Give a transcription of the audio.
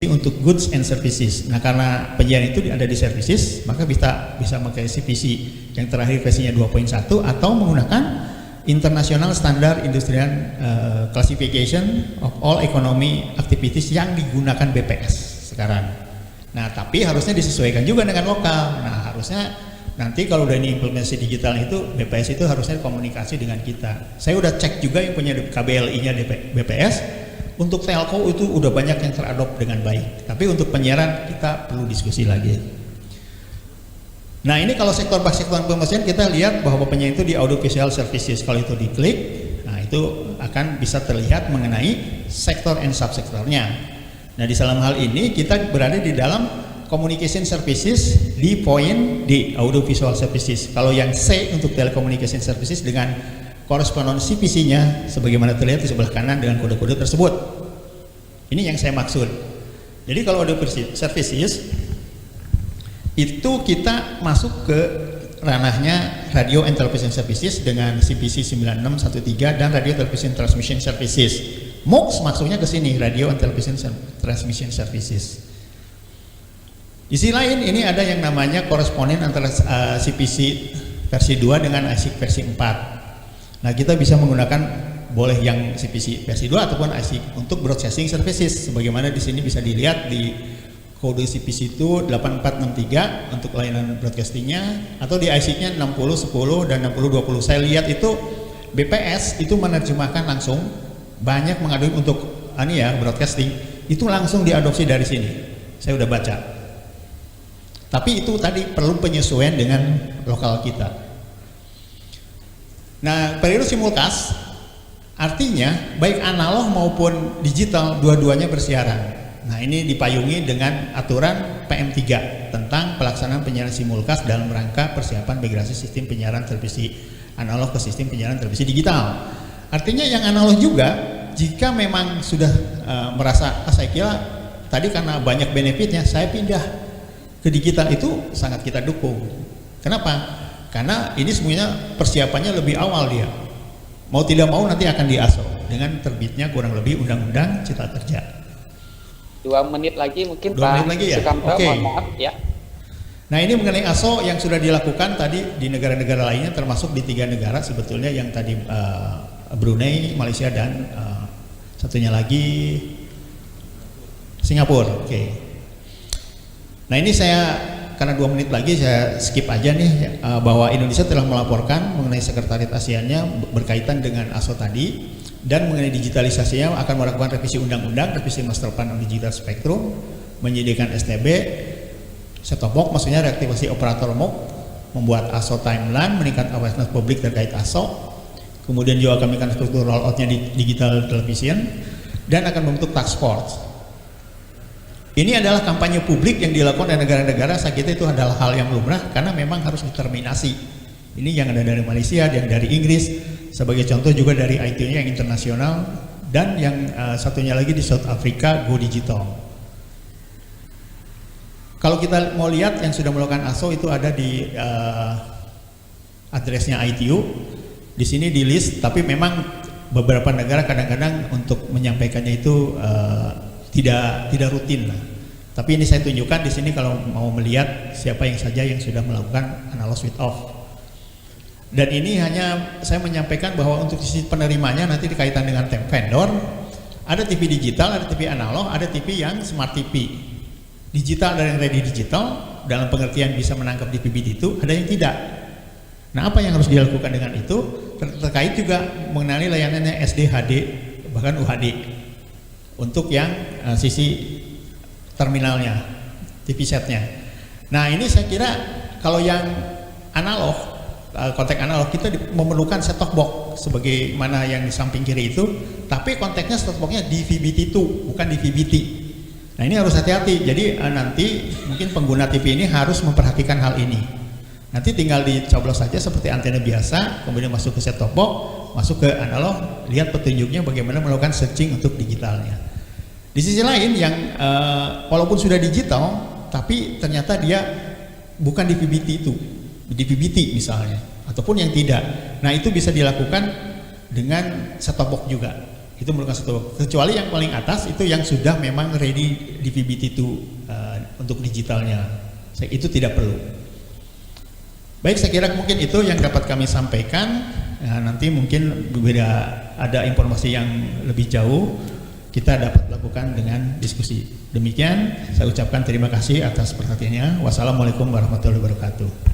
untuk goods and services. Nah, karena penyiaran itu ada di services, maka bisa pakai CPC yang terakhir versinya 2.1 atau menggunakan International Standard Industrial Classification of All Economy Activities yang digunakan BPS sekarang. Nah, tapi harusnya disesuaikan juga dengan lokal. Nah, harusnya nanti kalau udah ini implementasi digital itu BPS itu harusnya komunikasi dengan kita. Saya udah cek juga yang punya KBLI-nya BPS. Untuk telco itu udah banyak yang teradop dengan baik, tapi untuk penyiaran kita perlu diskusi lagi. Nah, ini kalau sektor pemerintahan kita lihat bahwa penyiaran itu di audiovisual services, kalau itu diklik, nah itu akan bisa terlihat mengenai sektor and subsektornya. Nah, di dalam hal ini kita berada di dalam communication services di poin D, audiovisual services. Kalau yang C untuk telecommunication services dengan koresponden CPC-nya sebagaimana terlihat di sebelah kanan dengan kode-kode tersebut. Ini yang saya maksud. Jadi kalau ada services itu kita masuk ke ranahnya radio and television services dengan CPC 9613 dan radio television transmission services. MUX maksudnya ke sini, radio and television transmission services. Di sisi lain ini ada yang namanya koresponden antara CPC versi 2 dengan ISIC versi 4. Nah, kita bisa menggunakan boleh yang CPC versi 2 ataupun ISIC untuk broadcasting services sebagaimana di sini bisa dilihat di kode CPC itu 8463 untuk layanan broadcastingnya, atau di ISIC-nya 6010 dan 6020. Saya lihat itu BPS itu menerjemahkan langsung, banyak mengadu untuk broadcasting itu langsung diadopsi dari sini. Saya udah baca. Tapi itu tadi perlu penyesuaian dengan lokal kita. Nah, periode simulcast artinya baik analog maupun digital dua-duanya bersiaran. Nah, ini dipayungi dengan aturan PM3 tentang pelaksanaan penyiaran simulcast dalam rangka persiapan migrasi sistem penyiaran televisi analog ke sistem penyiaran televisi digital. Artinya yang analog juga jika memang sudah merasa saya kira tadi karena banyak benefitnya saya pindah ke digital, itu sangat kita dukung. Kenapa? Karena ini semuanya persiapannya lebih awal dia. Mau tidak mau nanti akan diaso dengan terbitnya kurang lebih Undang-Undang Cipta Kerja. 2 menit lagi mungkin 2 menit lagi ya? Sukamto, Oke. mohon maaf ya. Nah, ini mengenai ASO yang sudah dilakukan tadi di negara-negara lainnya, termasuk di 3 negara sebetulnya yang tadi Brunei, Malaysia, dan satunya lagi Singapura. Oke. Nah, ini saya karena 2 menit lagi saya skip aja nih bahwa Indonesia telah melaporkan mengenai sekretariat ASEAN-nya berkaitan dengan ASO tadi, dan mengenai digitalisasinya akan melakukan revisi undang-undang, revisi master plan on digital spectrum, menyediakan STB, set-top box maksudnya reaktivasi operator MOC, membuat ASO timeline, meningkatkan awareness publik terkait ASO, kemudian juga akan meningkatkan struktur rollout-nya di digital television, dan akan membentuk task force. Ini adalah kampanye publik yang dilakukan oleh negara-negara, saya kira itu adalah hal yang lumrah karena memang harus diterminasi. Ini yang ada dari Malaysia, yang dari Inggris, sebagai contoh juga dari IT-nya yang internasional, dan yang satunya lagi di South Africa, Go Digital. Kalau kita mau lihat yang sudah melakukan ASO itu ada di addressnya ITU, di sini di list, tapi memang beberapa negara kadang-kadang untuk menyampaikannya itu tidak rutin lah. Tapi ini saya tunjukkan di sini kalau mau melihat siapa yang saja yang sudah melakukan analog switch off. Dan ini hanya saya menyampaikan bahwa untuk sisi penerimanya nanti dikaitan dengan vendor, ada TV digital, ada TV analog, ada TV yang smart TV. Digital ada yang ready digital dalam pengertian bisa menangkap di PBT itu, ada yang tidak. Nah, apa yang harus dilakukan dengan itu? Terkait juga mengenai layanannya SD, HD, bahkan UHD. Untuk yang sisi terminalnya, TV setnya. Nah, ini saya kira kalau yang analog, konteks analog kita memerlukan set-top box sebagaimana yang di samping kiri itu, tapi konteksnya set-top boxnya di VBT2 bukan di VBT. Nah, ini harus hati-hati. Jadi nanti mungkin pengguna TV ini harus memperhatikan hal ini. Nanti tinggal dicoblos saja seperti antena biasa, kemudian masuk ke set-top box, masuk ke analog, lihat petunjuknya bagaimana melakukan searching untuk digitalnya. Di sisi lain yang walaupun sudah digital, tapi ternyata dia bukan di VBT itu, di VBT misalnya, ataupun yang tidak. Nah, itu bisa dilakukan dengan set-top box juga. Itu memerlukan satu waktu. Kecuali yang paling atas itu yang sudah memang ready di VBT2 untuk digitalnya. Itu tidak perlu. Baik, saya kira mungkin itu yang dapat kami sampaikan. Nanti mungkin ada informasi yang lebih jauh kita dapat lakukan dengan diskusi. Demikian saya ucapkan terima kasih atas perhatiannya. Wassalamualaikum warahmatullahi wabarakatuh.